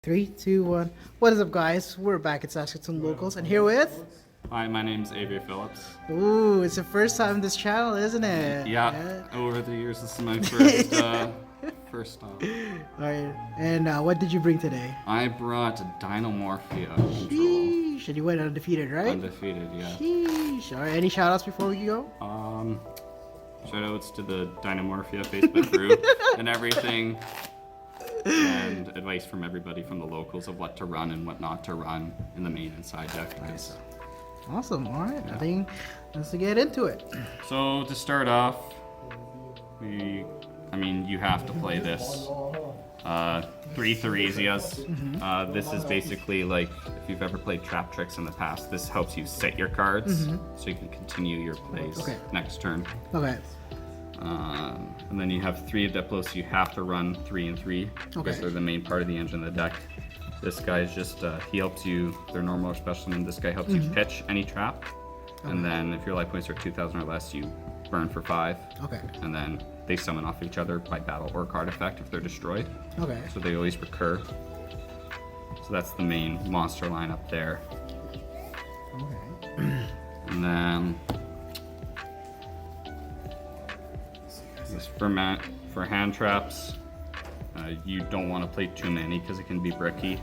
Three, two, one. What is up, guys? We're back at Saskatoon Locals, and here with. Hi, my name's Avery Phillips. Ooh, it's the first time on this channel, isn't it? Yeah, over the years, this is my first stop. Alright, and what did you bring today? I brought Dinomorphia control. Sheesh, and you went undefeated, right? Undefeated, yeah. Sheesh. Alright, any shout outs before we go? Shout outs to the Dinomorphia Facebook group and everything. And advice from everybody from the locals of what to run and what not to run in the main and side deck. Nice. Awesome, alright. I think let's get into it. So to start off, you have to play this. 3 Theresias. This is basically like if you've ever played trap tricks in the past, this helps you set your cards so you can continue your plays next turn. Okay. And then you have 3 Diplos, you have to run 3 and 3 because they're the main part of the engine of the deck. This guy's just, he helps you, they're normal or special, and this guy helps you pitch any trap. And then if your life points are 2,000 or less, you burn for 5. Okay. And then they summon off each other by battle or card effect if they're destroyed. Okay. So they always recur. So that's the main monster lineup there. Okay. And then this for hand traps, you don't want to play too many because it can be bricky.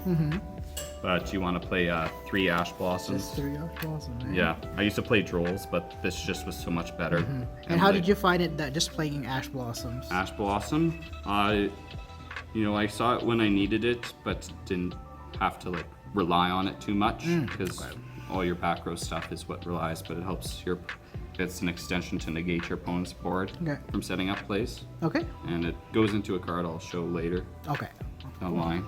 But you want to play 3 Ash Blossoms. Just 3 Ash Blossoms, right? Yeah, I used to play Drolls, but this just was so much better. And how did you find it that just playing Ash Blossoms? Ash Blossom, I saw it when I needed it, but didn't have to like rely on it too much because all your back row stuff is what relies, but it helps your. It's an extension to negate your opponent's board from setting up plays. Okay. And it goes into a card I'll show later. Okay. Online.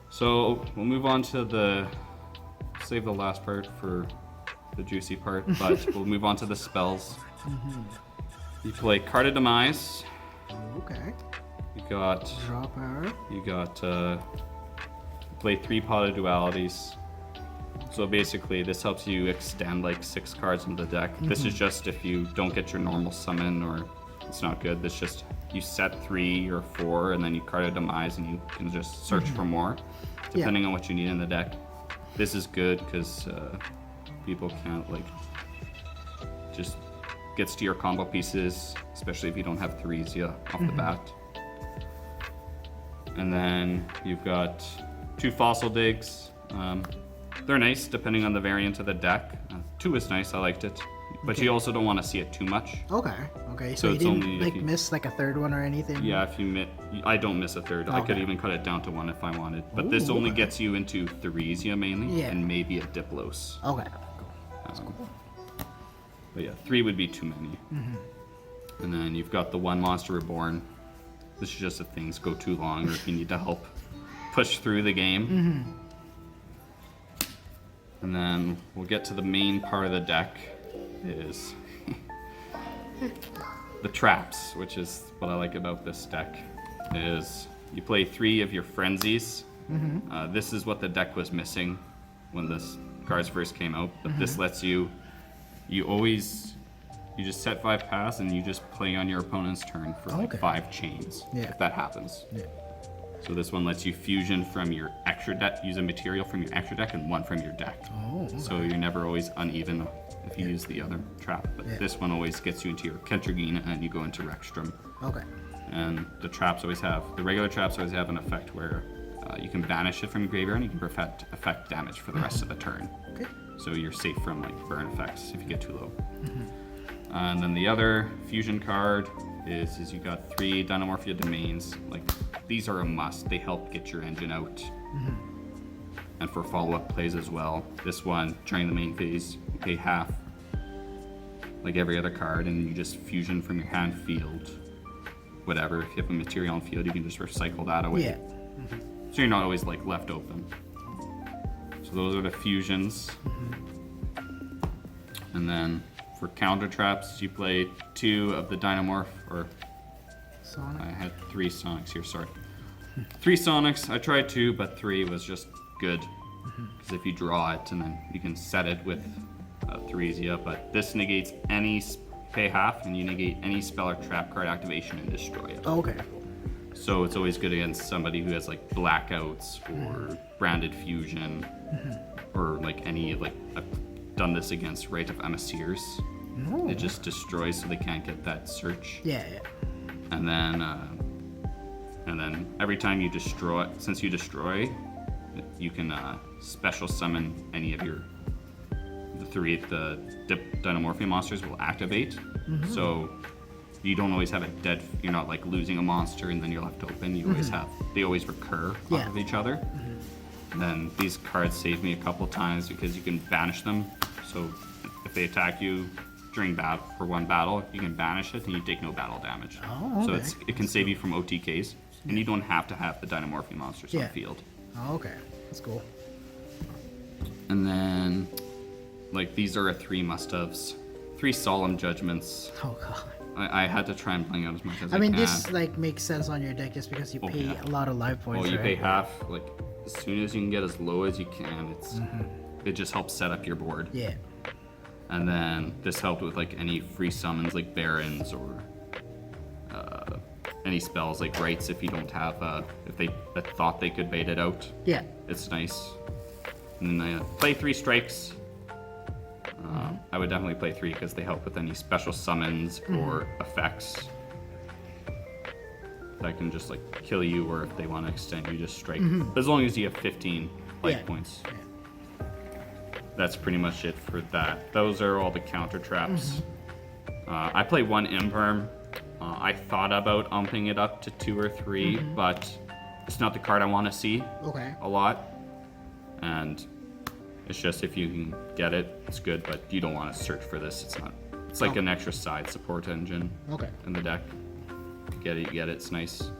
So we'll move on to save the last part for the juicy part, but we'll move on to the spells. You play Card of Demise. Okay. You got Draw power. You got play 3 Pot of Dualities. So basically, this helps you extend like 6 cards into the deck. This is just if you don't get your normal summon or it's not good. This just you set 3 or 4, and then you card a demise, and you can just search for more, depending on what you need in the deck. This is good because people can't like just gets to your combo pieces, especially if you don't have Theresia off the bat. And then you've got 2 Fossil Digs. They're nice depending on the variant of the deck. 2 is nice, I liked it. But you also don't want to see it too much. Okay, okay. So you didn't like miss like a third one or anything? Yeah, if you miss, I don't miss a third. I could even cut it down to 1 if I wanted. But this only gets you into Theresia mainly, and maybe a Diplos. Okay, cool. That's cool. But yeah, 3 would be too many. And then you've got the 1 Monster Reborn. This is just if things go too long or if you need to help push through the game. And then we'll get to the main part of the deck is the traps, which is what I like about this deck, is you play 3 of your Frenzies. This is what the deck was missing when this cards first came out, but this lets you just set 5 paths and you just play on your opponent's turn for like 5 chains, if that happens. So this one lets you fusion from your extra deck, use a material from your extra deck and 1 from your deck. So you're never always uneven if you use the other trap. But this one always gets you into your Kentragina and you go into Rexstrom. Okay. And the regular traps always have an effect where you can banish it from your graveyard and you can effect damage for the rest of the turn. Okay. So you're safe from like burn effects if you get too low. And then the other fusion card is you got 3 Dinomorphia domains. Like these are a must. They help get your engine out. And for follow-up plays as well. This one, during the main phase, you pay half, like every other card, and you just fusion from your hand, field, whatever. If you have a material on field, you can just recycle that away. So you're not always like left open. So those are the fusions. And then for counter traps, you play 2 of the Dinomorph, or Sonic. I had 3 Sonics here, sorry. 3 Sonics, I tried 2, but 3 was just good. Because if you draw it, and then you can set it with Theresia, but this negates any, pay half, and you negate any spell or trap card activation and destroy it. Okay. So it's always good against somebody who has like blackouts or branded fusion, or like any like I've done this against Rite of Emissirs. Oh. It just destroys, so they can't get that search. Yeah. And then every time you destroy, since you destroy, you can special summon any of the Dinomorphia monsters will activate. So you don't always have it dead. You're not like losing a monster and then you're left open. You always have, they always recur off of each other. And then these cards saved me a couple times because you can banish them. So if they attack you during battle for one battle, you can banish it and you take no battle damage. Oh, okay. So it can save you from OTKs, and you don't have to have the Dinomorphia monsters on the field. Oh, okay. That's cool. And then, like, these are 3 must-haves. 3 solemn judgments. Oh god. I had to try and bring out as much as I I mean, can. this like makes sense on your deck just because you pay a lot of life points. Oh, you right? pay half. Like, as soon as you can get as low as you can, it just helps set up your board. Yeah. And then this helped with like any free summons like Barons or any spells like Rites if you don't have if they thought they could bait it out. Yeah. It's nice. And then play 3 strikes. I would definitely play 3 because they help with any special summons or effects that can just like kill you, or if they want to extend you, just strike. As long as you have 15 life points. Yeah. That's pretty much it for that. Those are all the counter traps. I play 1 Imperm. I thought about umping it up to 2 or 3, but it's not the card I want to see a lot. And it's just if you can get it, it's good, but you don't want to search for this. It's not. It's like an extra side support engine in the deck. Get it, you get it. It's nice.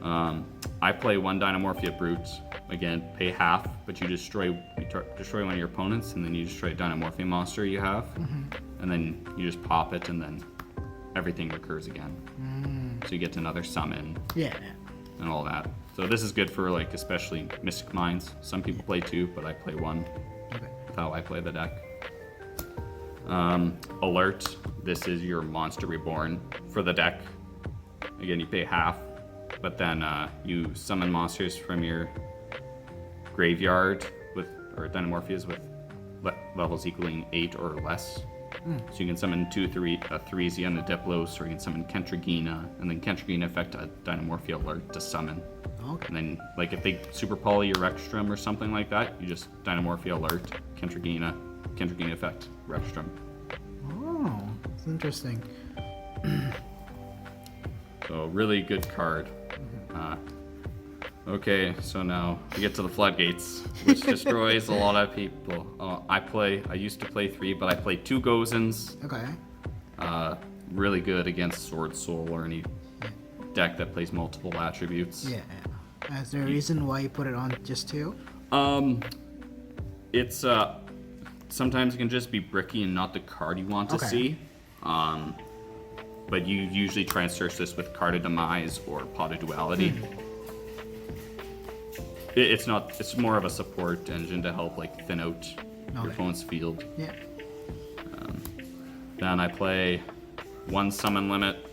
I play 1 Dinomorphia Brute. Again, pay half, but you destroy one of your opponents, and then you destroy a Dinomorphia monster you have, and then you just pop it, and then everything recurs again. So you get another summon. Yeah. And all that. So this is good for like especially Mystic Minds. Some people play 2, but I play 1. That's how I play the deck. Alert. This is your Monster Reborn for the deck. Again, you pay half, but then you summon monsters from your graveyard or Dinomorphias with levels equaling 8 or less. So you can summon 2, 3, a 3Z and a Diplos, or you can summon Kentragina, and then Kentragina effect a Dinomorphia alert to summon. And then, like, if they super poly your Rekstrom or something like that, you just Dinomorphia alert, Kentragina effect, Rekstrom. Oh, that's interesting. So, really good card. Okay, so now we get to the floodgates, which destroys a lot of people. I used to play 3, but I play 2 Gozens. Really good against Sword Soul or any deck that plays multiple attributes. Yeah. Is there a reason why you put it on just 2? It's sometimes it can just be bricky and not the card you want to see. But you usually try and search this with Card of Demise or Pot of Duality. It's not. It's more of a support engine to help like thin out your opponent's field. Yeah. Then I play 1 summon limit.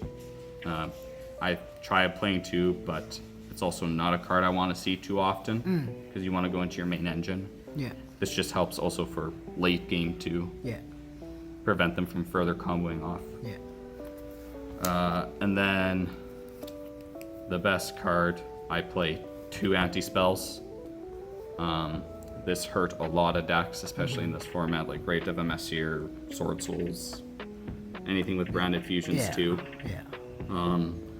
I try playing 2, but it's also not a card I want to see too often because you want to go into your main engine. Yeah. This just helps also for late game too. Yeah. Prevent them from further comboing off. Yeah. And then the best card, I play 2 anti-spells. This hurt a lot of decks, especially in this format, like Rite of Emissirs, Sword Souls, anything with branded fusions too. Yeah.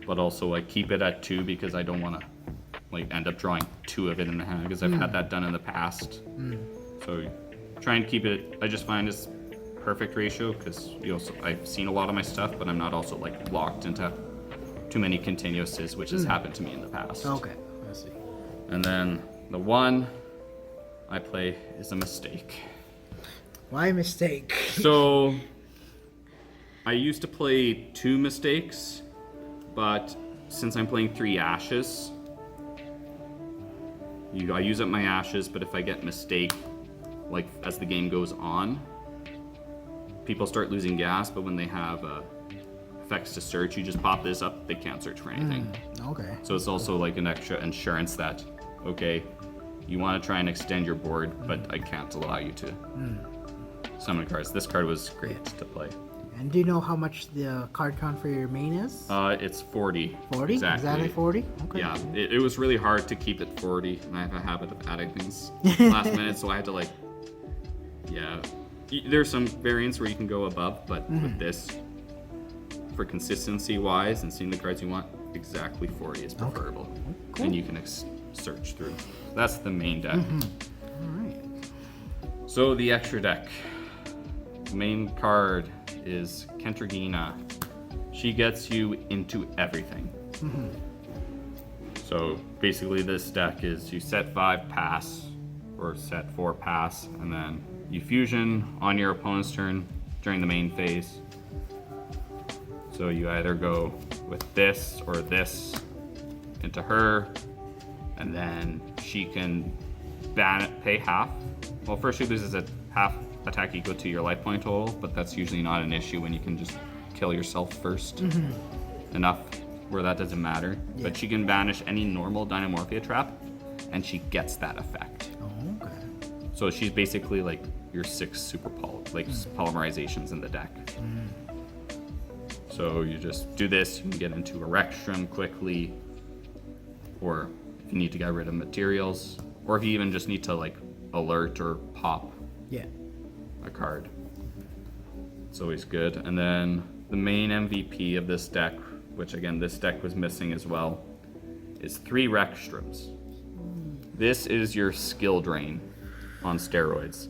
But also like keep it at 2 because I don't want to like end up drawing 2 of it in the hand because I've had that done in the past. So try and keep it. I just find it's perfect ratio because I've seen a lot of my stuff, but I'm not also like locked into too many continuouses, which has happened to me in the past. Okay, I see. And then the 1 I play is a mistake. Why mistake? So I used to play 2 mistakes, but since I'm playing 3 ashes, I use up my ashes, but if I get mistake, like as the game goes on, people start losing gas, but when they have effects to search, you just pop this up, they can't search for anything. Okay. So it's also like an extra insurance that, okay, you want to try and extend your board, but I can't allow you to summon cards. This card was great to play. And do you know how much the card count for your main is? It's 40. 40? Exactly 40? Okay. Yeah, it was really hard to keep it 40, and I have a habit of adding things last minute, so I had to like, yeah. There's some variants where you can go above, but with this, for consistency wise and seeing the cards you want, exactly 40 is preferable. Okay. Cool. And you can search through. That's the main deck. All right. So the extra deck. The main card is Kentragina. She gets you into everything. So basically this deck is you set 5 pass, or set 4 pass, and then you fusion on your opponent's turn during the main phase. So you either go with this or this into her, and then she can pay half. Well, first she loses a half attack equal to your life point total, but that's usually not an issue when you can just kill yourself first. Enough where that doesn't matter. Yeah. But she can banish any normal Dinomorphia trap, and she gets that effect. Oh, okay. So she's basically like your 6 super polymerizations in the deck. So you just do this, you can get into Erectrum quickly, or if you need to get rid of materials, or if you even just need to like alert or pop a card. It's always good. And then the main MVP of this deck, which again this deck was missing as well, is 3 Rectrums. This is your skill drain on steroids.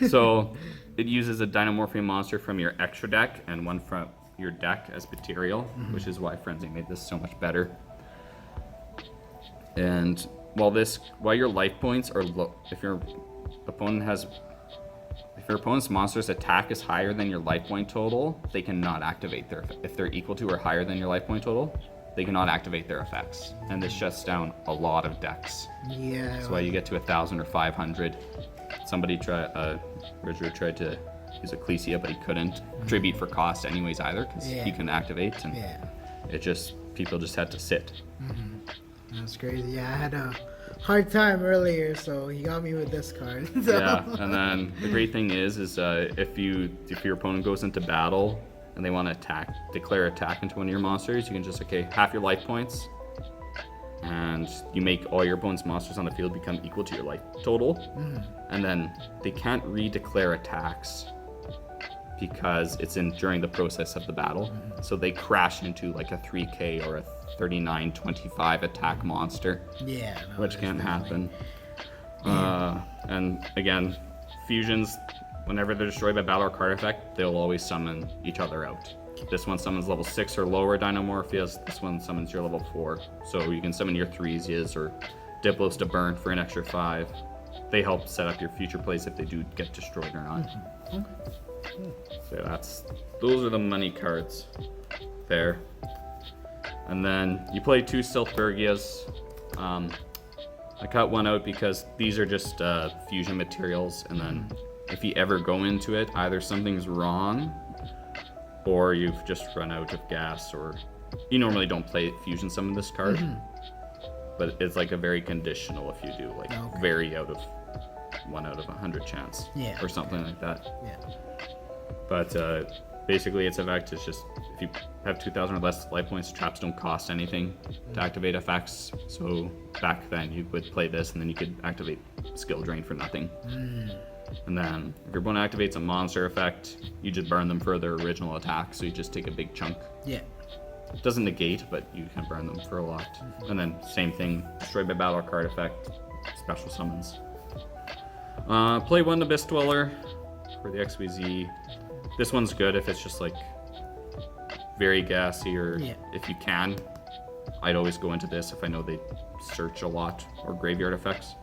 So it uses a Dinomorphia monster from your extra deck and one from your deck as material, which is why Frenzy made this so much better. And while your life points are low, if your opponent's monster's attack is higher than your life point total, they cannot activate if they're equal to or higher than your life point total, they cannot activate their effects. And this shuts down a lot of decks. Yeah. That's why you get to 1,000 or 500. Somebody tried to use Ecclesia, but he couldn't. Tribute for cost anyways either, because he can activate, and people just had to sit. That's crazy. Yeah, I had a hard time earlier, so he got me with this card. So. Yeah, and then the great thing is if your opponent goes into battle and they want to declare attack into one of your monsters, you can just half your life points, and you make all your opponent's monsters on the field become equal to your life total, and then they can't redeclare attacks because it's during the process of the battle, so they crash into like a 3k or a 39-25 attack monster, which can't happen. And again, fusions, whenever they're destroyed by battle or card effect, they'll always summon each other out. This one summons level 6 or lower Dinomorphias, this one summons your level 4. So you can summon your Theresias or Diplos to burn for an extra 5. They help set up your future plays if they do get destroyed or not. So those are the money cards there. And then you play 2 Siltbergias. I cut one out because these are just fusion materials, and then if you ever go into it, either something's wrong or you've just run out of gas, or you normally don't play fusion summon this card, but it's like a very conditional if you do, like very out of 1 out of 100 chance, or something like that. But basically its effect is just if you have 2,000 or less life points, traps don't cost anything to activate effects. So back then you would play this and then you could activate skill drain for nothing. And then if your opponent activates a monster effect, you just burn them for their original attack, so you just take a big chunk. It doesn't negate, but you can burn them for a lot. And then same thing, destroyed by battle or card effect, special summons. Play 1 Abyss Dweller for the XYZ. This one's good if it's just like very gassy, or if you can. I'd always go into this if I know they search a lot, or graveyard effects.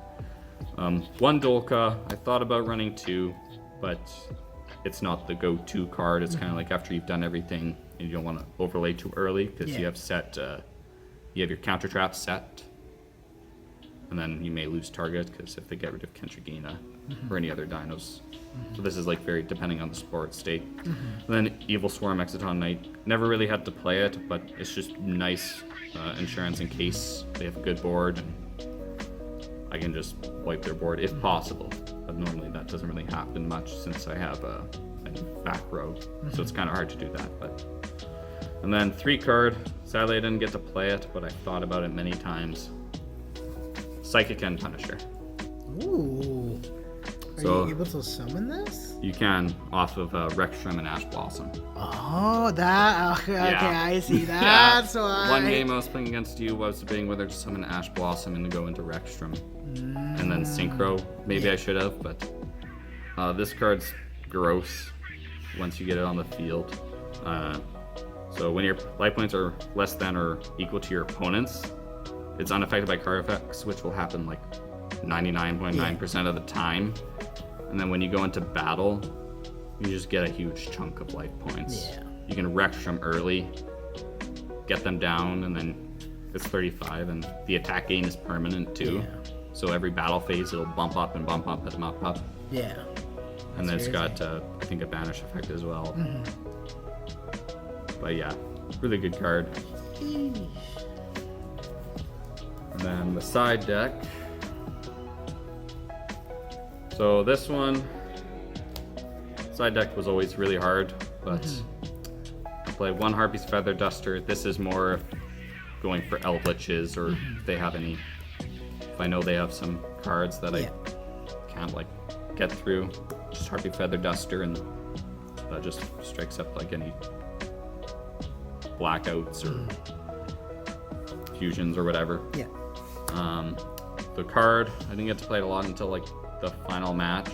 1 Dolka, I thought about running 2, but it's not the go-to card. It's kind of like after you've done everything, and you don't want to overlay too early because you have your counter traps set. and then you may lose target because if they get rid of Kentrigina or any other dinos. So this is like very depending on the board state. And then Evil Swarm Exciton Knight. Never really had to play it, but it's just nice insurance in case they have a good board. And I can just wipe their board if possible. But normally that doesn't really happen much since I have a back row. So it's kind of hard to do that. And then 3 card. Sadly I didn't get to play it, but I thought about it many times. Psychic End Punisher. Ooh. Are you able to summon this? You can, off of Rekstrom and Ash Blossom. Oh, that. Okay, I see that. Yeah. So One game I was playing against you was debating whether to summon Ash Blossom and go into Rekstrom. And then Synchro. Maybe I should have, but this card's gross once you get it on the field. So when your life points are less than or equal to your opponent's, it's unaffected by card effects, which will happen like 99.9% of the time. And then when you go into battle, you just get a huge chunk of life points. Yeah. You can Rekstrom early, get them down, and then it's 35, and the attack gain is permanent too. Yeah. So every battle phase, it'll bump up and bump up and bump up. Yeah. And then it's got, I think, a banish effect as well. But yeah, really good card. And then the side deck. So this one, side deck was always really hard, but I played 1 Harpy's Feather Duster. This is more going for Eldritches, or if they have any, if I know they have some cards that I can't like get through, just Harpy Feather Duster, and that just strikes up like any blackouts or fusions or whatever. Yeah. The card, I didn't get to play it a lot until like the final match,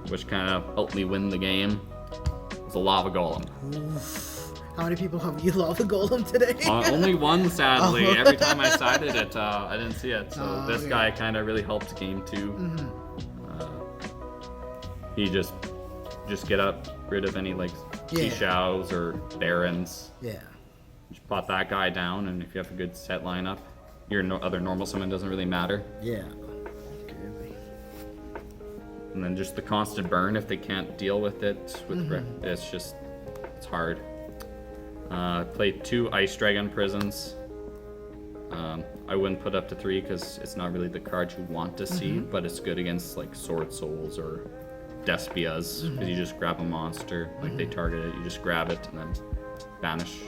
which kind of helped me win the game. It was a Lava Golem. Oof. How many people have you Lava Golem today? Only one, sadly. Every time I sided it, I didn't see it. So this guy kind of really helped game 2. He just get rid of any like Seashells or Barons. Yeah. Just pot that guy down, and if you have a good set lineup, your other normal summon doesn't really matter. Yeah. And then just the constant burn if they can't deal with it. It's hard. Played 2 Ice Dragon Prisons. I wouldn't put up to 3 because it's not really the card you want to see, but it's good against like Sword Souls or Despias, because you just grab a monster, like they target it, you just grab it and then banish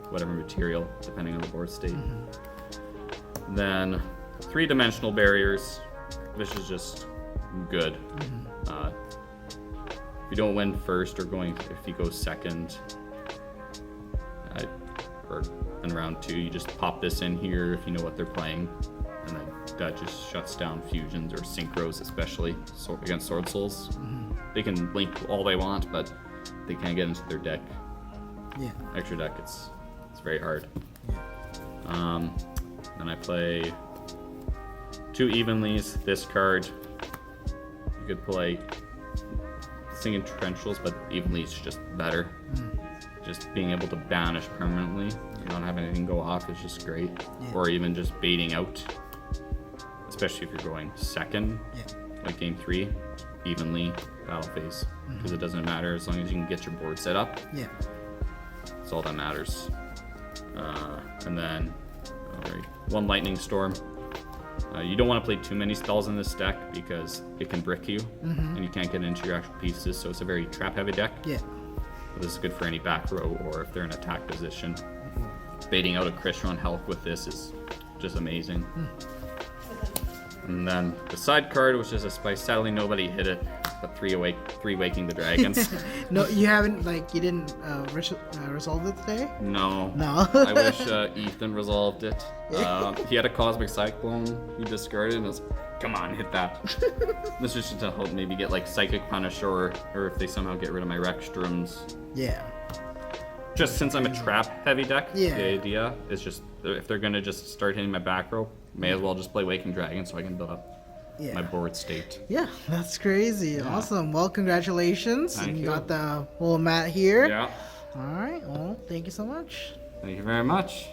whatever material, depending on the board state. Then 3-dimensional barriers, which is just good. If you don't win first, or if you go second, or in round 2, you just pop this in here if you know what they're playing, and then that just shuts down fusions or synchros, especially against Sword Souls. They can link all they want, but they can't get into their deck. Extra deck, it's very hard. Then I play 2 Evenlies. This card, you could play Singing Trenchals, but Evenly's just better. Just being able to banish permanently, not having anything go off is just great. Or even just baiting out, especially if you're going second, like game 3, Evenly, battle phase, because it doesn't matter as long as you can get your board set up. That's all that matters. And then 1 Lightning Storm. You don't want to play too many spells in this deck because it can brick you, and you can't get into your actual pieces, so it's a very trap-heavy deck. But this is good for any back row or if they're in attack position. Baiting out a Krishron Health with this is just amazing. And then the side card, which is a spice. Sadly, nobody hit it, but 3 Waking the Dragons. No, you haven't, you didn't resolve it today? No. I wish Ethan resolved it. He had a Cosmic Cyclone he discarded, and I was come on, hit that. This is just to help maybe get Psychic Punish, or if they somehow get rid of my Rekstroms. Just since I'm a trap heavy deck, the idea is just if they're gonna just start hitting my back row, may as well just play Waking Dragon so I can build up my board state. That's crazy. Awesome. Well, congratulations. Thank you. Got the whole mat here. Yeah. All right. Well, thank you so much. Thank you very much.